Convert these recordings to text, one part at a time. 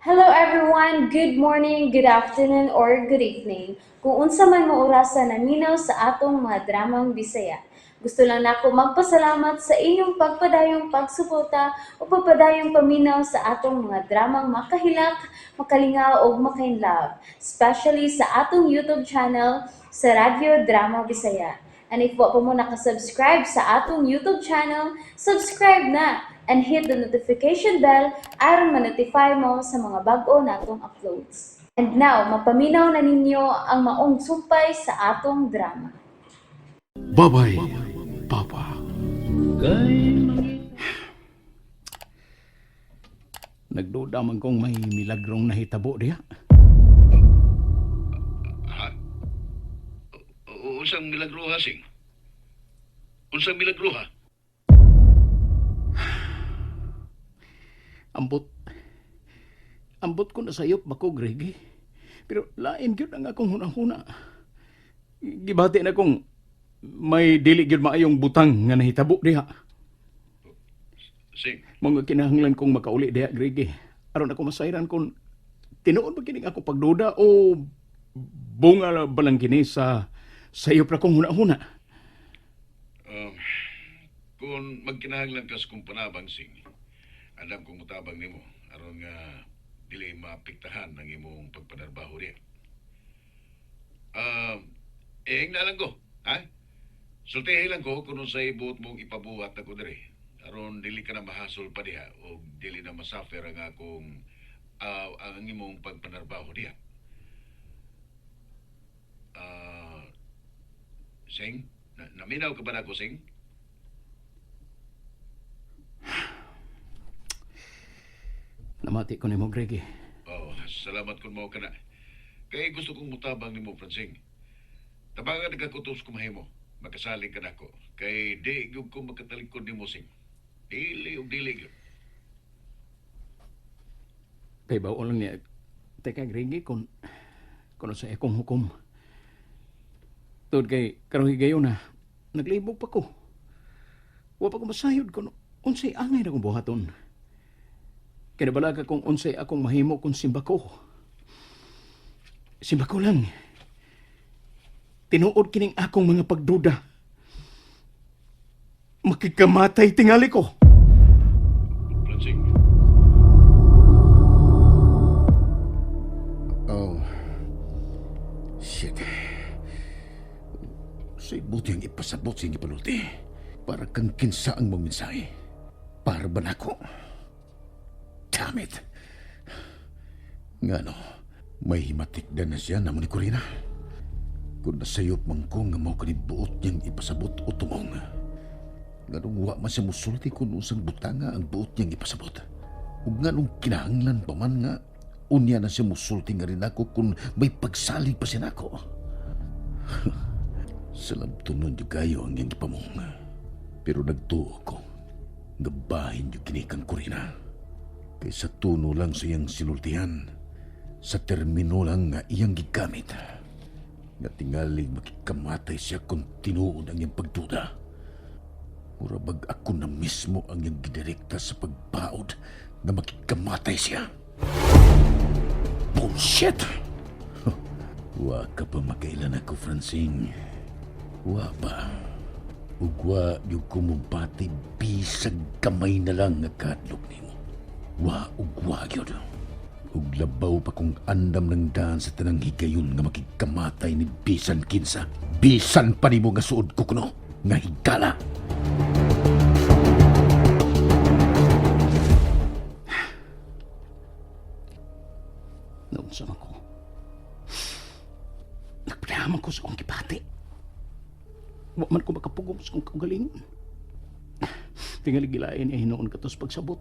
Hello everyone, good morning, good afternoon, or good evening. Kung unsa man mo orasan naminaw sa atong mga dramang Bisaya. Gusto lang nako magpasalamat sa inyong pagpadayong pagsuporta o pagpadayong paminaw sa atong mga dramang makahilak, makalingaw o makainlove, especially sa atong YouTube channel sa Radyo Drama Bisaya. And if wa pa mo nakasubscribe sa atong YouTube channel, subscribe na and hit the notification bell aron ma-notify mo sa mga bag-o natong uploads. And now, mapaminaw na ninyo ang maong sumpay sa atong drama. Babay, Papa. Nagduda man kong may milagrong nahitabo diha. Ha? Unsang milagro ha, Sing? Unsang milagro ha? Ambot. Ambot ko na sayop bako, Gregi. Pero lain gyud ang akong hunahuna. Gibati na kong may dili gyud maayong butang nga nahitabo diha. Sing, Mga kinahanglan kong makauli diha, Gregi. Aron ako masayran kung tinuod ba kining ako pagduda o bunga ba lang kini sa sayop na kong hunahuna. um, kung magkinahanglan ka sa kong panabang, Sing, alam kong mutabang nimo aron nga dili maapektahan ang imong pagpanarbaho diha. Na lang ko, ha? Sultihin lang ko kung unsay buot mong ipabuhat ako diri. Aron dili ka na mahasol pa diha o dili na masuffer ang akong ang imong pagpanarbaho diha. Sing, naminaw ka ba na ako, Sing? Namati ko nimo, Gregi. Oh, salamat kung mao ka na. Kaya gusto kong mutabang nimo, Francing. Tabangan nagkakutos ko mahimo. Makasaling ka na ko. Kay di gyud ko makatalikod nimo, Sing. Dili o dili gyud. Kay bao lang niya. Teka, Gregi, kung sa akong hukom. Tod kay karohi gayon na, naglibog pa ko. Wa pa ko masayod kung unsay angay na kong buhaton. Kinabalaga kung unsay akong mahimo kung simba ko. Simba ko lang. Tinuod kining akong mga pagduda. Makikamatay tingali ko. Francing, Oh, shit. Say buti ang ipasabot sa ipalulti. Para kang kinsa ang mong mensahe. Para ba nako? Damn it. Nga no, may himatikdan na siya namon ni Corina. Kung nasayop man ko nga mo kanibuot niyang ipasabot o tumong. Nga nung wa man siya musulti kung usang butanga ang buot niyang ipasabot. Ug nga nung kinahanglan pa man nga unya na siya musulti nga rin ako kung may pagsalig pa siya nako. Salamtunon yung kayo ang iyang ipamong. Pero nagtuo ko. Gabahin yung kinikang Corina. Kaysa tuno lang sa iyang sinultihan. Sa termino lang nga iyang gigamit. Nga tingali makikamatay siya kung tinuod ang iyang pagduda. Murabag ako na mismo ang iyang gidirekta sa pagbaod na makikamatay siya. Bullshit! Wa ka pa makailan ako, Francine. Wa pa. Ugwa yung kumubati bisag kamay na lang nga kadlok nimo. Wa ugwa yun. Ug labaw pa kung andam ng daan sa tanang higayon nga makikamatay ni bisan kinsa. Bisan pa nimo nga suod ko kuno. Nga higala. Naunsa man ko. Nagpadaman ko sa akong kipati. Wa man ko makapugong sa akong kaugalingon. Tingali gilain niya hinoon katos pagsabot.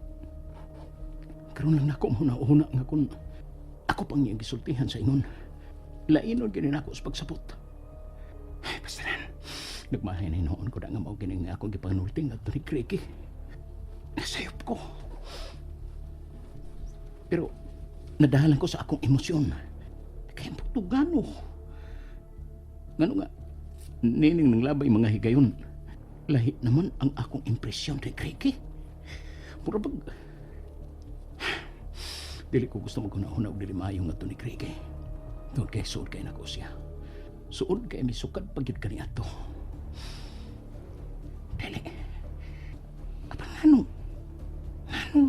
Karon lang nako una nga kung ako pang niyang gisultihan sa ingon. Lainon ginin ako sa pagsabot. Ay, basta na. Nagmahay na hinoon ko na nga mao ginin nga akong gipanulting at ni Kriki. Nasayop ko. Pero nadahalan ko sa akong emosyon. Kaya tugano. Ngano nga, nining ng labay mga higayon. Lahi naman ang akong impresyon kay Kriki. Murabag, Dili ko gusto maghuna-huna og dili maayo nga to ni Craig. Doon kay suod kay nako siya. Suod kay misukad pagyud kaniya to. Dili. Apa ngano? Ngano?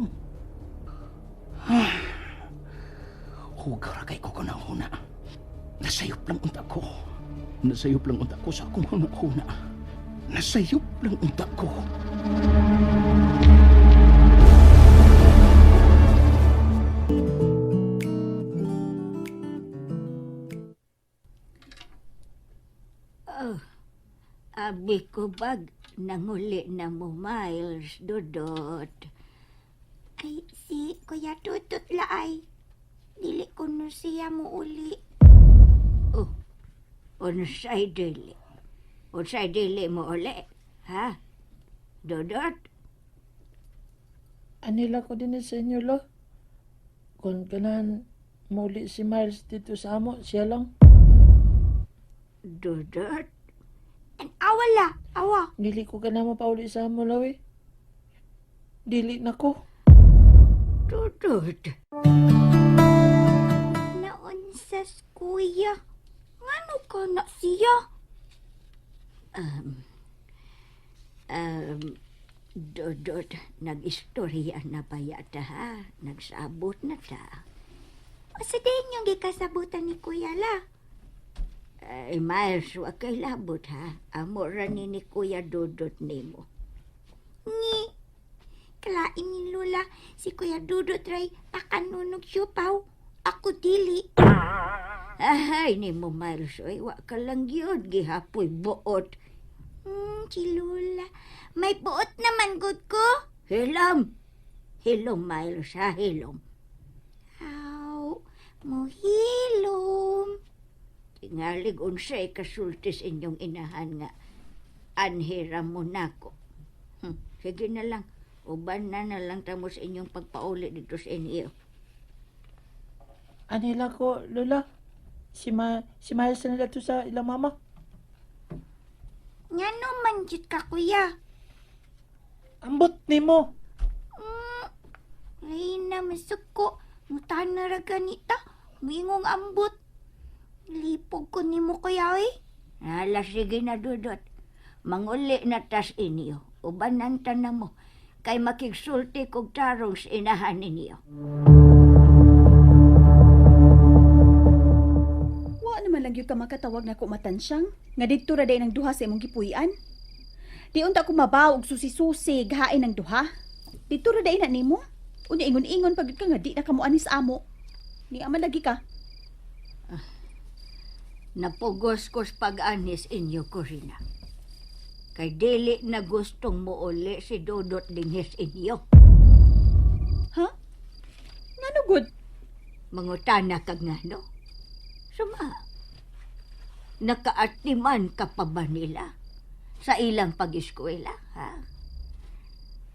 Huwag ra kay ko kunahuna. Nasayop lang unta ko. Nasayop lang unta ko sa akong huna-huna. Nasayop lang unta ko. Abi ko bag, nanguli na mo, Miles, Dodot. Ay, si Kuya Tutut laay. Dili ko no siya mo uli. Oh, unsay dili? Unsay dili mo uli? Ha? Dodot? Anila ko din sa inyo, lo. Kung kanan muli si Miles dito sa amo, siya lang. Dodot? Awala, awa. Dili ko ka na mapauli sa amo, lawi. Dili na ko. Dodot. Naunsas kuya. Ngano ka na siya? Dodot, nag-istorya na ba yata ha? Nagsabot na ta. O sa din yung gikasabutan ni kuya la. Ay, Miles, wag kay labot ha. Amora ni Kuya Dudot nimo. Ni, kalain ni Lola, si Kuya Dudot ray akanunog siupaw. Ako dili. Ay, ni mo Miles, oy, wag ka lang yun. Gihapoy buot. Si Lola, may buot naman good ko. Hilom. Hilom, Miles, ha, hilom. Aw, mo hilom. Tingalig unsay kasultis inyong inahan nga anhira mo nako. Sige na lang, uban na lang tamo sa inyong pagpauli dito sa inyo. Anila ko, Lola. Si Miles na nila to sa ilang mama. Nga naman jud ka kuya. Ambot ni mo. Ay na masuko, mutan na ra ganita, mingong ambot. Lipog ko ni mo kuya eh. Hala, sige na Dudot. Manguli na tas inyo. Ubanan ta na mo. Kay makigsulti kog tarong sa inahan ninyo. Wa naman lang yung ka makatawag na kumatansyang. Nga dito ra day ng duha sa imong gipuy-an. Di unta ko mabaw og susi-susi gahain ng duha. Dito ra day na nimo. Unya ingon-ingon pagid ka nga di na kamo anis amo. Ni aman lagi ka. Napugos ko sa pag-anis inyo, Corina. Kay dili na gustong mo uli si Dudot dingis inyo. Ha? Ngano good? Mangutana kag ngano? Suma. Nakaatiman ka pa ba nila sa ilang pag-eskwela, ha?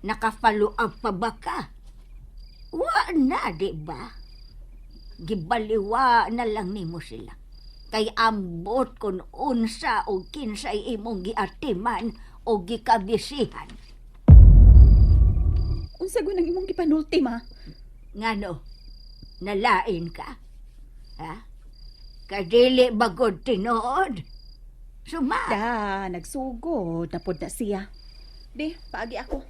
Nakafollow up pa ba ka? Wa na, di ba? Gibaliwa na lang nimo sila. Kay ambot kun unsa o kinsay imong giatiman o gikabisihan. Unsa gyud ang imong gipanulti ma? Ngano? Nalain ka? Ha? Kadili bagod tinuod? Suma. Da, nagsugod na pod na siya. Di, paagi ako.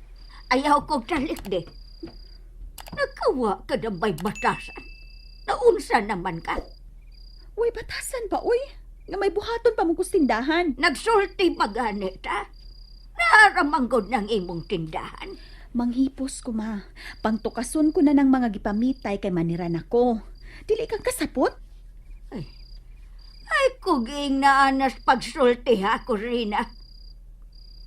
Ayaw kong talik de. Nagkawa ka na may batasan. Naunsa naman ka? Uy, batasan ba, uy? Nga may buhaton pa mong tindahan. Nagsulti pa ganit, ha? Naramanggod ng imong tindahan. Manghipos ko, ma. Pangtukason ko na ng mga gipamitay kay maniran ako. Dili kang kasapot? Ay, kuging naanas pagsulti ha, Corina.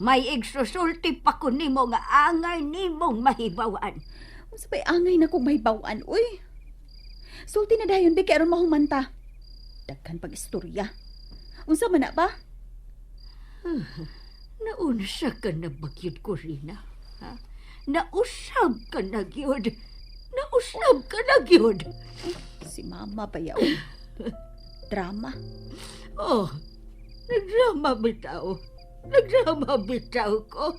May igsusulti pa ko nimo nga angay nimong mahibawan. Unsa bay angay na kong mahibawan, uy? Sulti na dayon, be, kay aron mahumanta. Daghan pag-istorya. Unsa man na ba? Naunsa ka na bagyod, Corina? Ha? Nausab ka na gyud. Nausab ka na gyud. Si mama ba yaw? Drama. Oh, nagdrama bitaw. Nagdrama bitaw ko.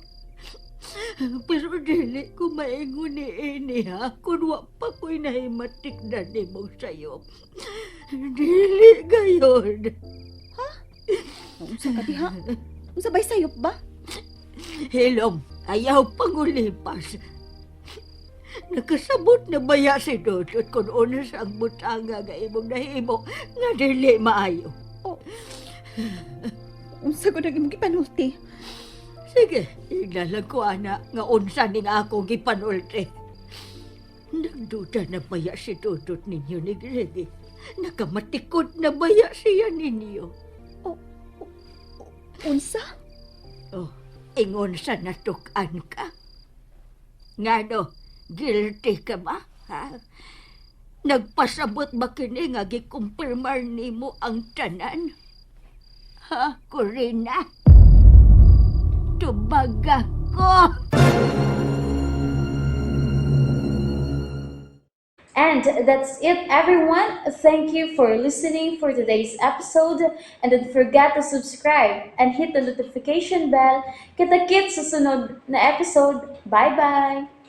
Pero dili ko maingon ni ini ha, kung wa pa ko'y nahimatik na ni mong sayo. Dili gayon. Unsa ka diha? Unsa bay sayop ba? Hilom, ayaw pangulipas. Nakasabot na baya si Dodot kung una sa ang butanga nga imong nahimo nga dili maayo. Unsa ko nang imong gipanulti? Sige, iglalag ko ana nga unsa ning ako gipanulti. Nagduda na baya si Dodot ninyo ni Gregi. Nakamatikod na baya siya ninyo. Unsa? Oh, ingon sa natukan ka. Ngano, guilty ka ba? Ha? Nagpasabot ba kini nga gikumpirmar nimo ang tanan? Ha, Corina? Tubaga ko! And that's it, everyone. Thank you for listening for today's episode. And don't forget to subscribe and hit the notification bell. Kita-kits sa sunod na episode. Bye-bye!